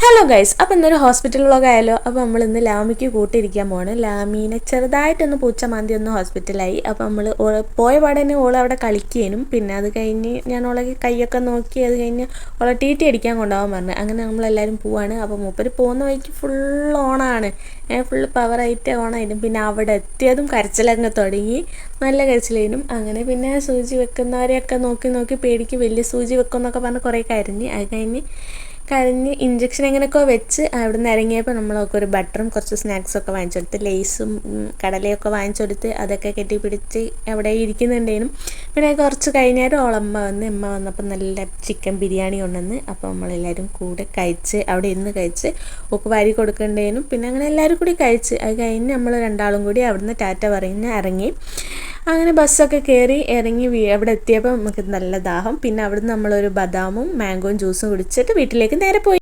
Hello guys, അപ്പോൾ ഇന്നൊരു hospital വ്ളോഗായാലോ. അപ്പോൾ നമ്മൾ ഇന്ന് ലാമിക്ക് കൂട്ടിയിരിക്കാൻ പോവാണ്. ലാമീനെ ചെറുതായിട്ടൊന്ന് പൂച്ച മാന്തി ഒന്ന് ഹോസ്പിറ്റലായി. അപ്പോൾ നമ്മൾ പോയ പാടന്നെ അവിടെ കളിക്കാനും, പിന്നെ അത് കഴിഞ്ഞ് ഞാൻ ഓളെ കൈയൊക്കെ നോക്കി അത് കഴിഞ്ഞ് ഓളെ ടി അടിക്കാൻ കൊണ്ടുപോകാൻ പറഞ്ഞു. അങ്ങനെ നമ്മളെല്ലാവരും പോവാണ്. അപ്പോൾ മൂപ്പര് പോകുന്ന വഴിക്ക് ഫുൾ ഓണാണ്, ഫുള്ള് പവറായിട്ട് ഓണായിരുന്നു. പിന്നെ അവിടെ എത്തിയതും കരച്ചിലങ്ങ് തുടങ്ങി, നല്ല കരച്ചിലായിരുന്നു. അങ്ങനെ പിന്നെ സൂചി വെക്കുന്നവരെയൊക്കെ നോക്കി നോക്കി പേടിക്ക് വലിയ സൂചി വെക്കുമെന്നൊക്കെ പറഞ്ഞ് കുറേ അത് കഴിഞ്ഞ് ഇഞ്ചക്ഷൻ എങ്ങനെയൊക്കെ വെച്ച് അവിടെ നിന്ന് ഇറങ്ങിയപ്പോൾ നമ്മളൊക്കെ ഒരു ബട്ടറും കുറച്ച് സ്നാക്സൊക്കെ വാങ്ങിച്ചു കൊടുത്ത്, ലേസും കടലയൊക്കെ വാങ്ങിച്ചു കൊടുത്ത് അതൊക്കെ കെട്ടിപ്പിടിച്ച് അവിടെ ഇരിക്കുന്നുണ്ടേനും. പിന്നെ കുറച്ച് കഴിഞ്ഞാലും ഓളമ്മ വന്നപ്പോൾ നല്ല ചിക്കൻ ബിരിയാണി കൊണ്ടുവന്ന്. അപ്പോൾ നമ്മളെല്ലാവരും കൂടെ കഴിച്ച് അവിടെ ഇരുന്ന് കഴിച്ച് ഒക്കെ വാരി കൊടുക്കേണ്ടേനും. പിന്നെ അങ്ങനെ എല്ലാവരും കൂടി കഴിച്ച് അത് കഴിഞ്ഞ് നമ്മൾ രണ്ടാളും കൂടി അവിടുന്ന് ടാറ്റ പറഞ്ഞ് ഇറങ്ങി. അങ്ങനെ ബസ്സൊക്കെ കയറി ഇറങ്ങി അവിടെ എത്തിയപ്പോൾ നമുക്ക് നല്ല ദാഹം. പിന്നെ അവിടുന്ന് നമ്മളൊരു ബദാമും മാംഗോയും ജ്യൂസും കുടിച്ചിട്ട് വീട്ടിലേക്ക് നേരെ പോയി.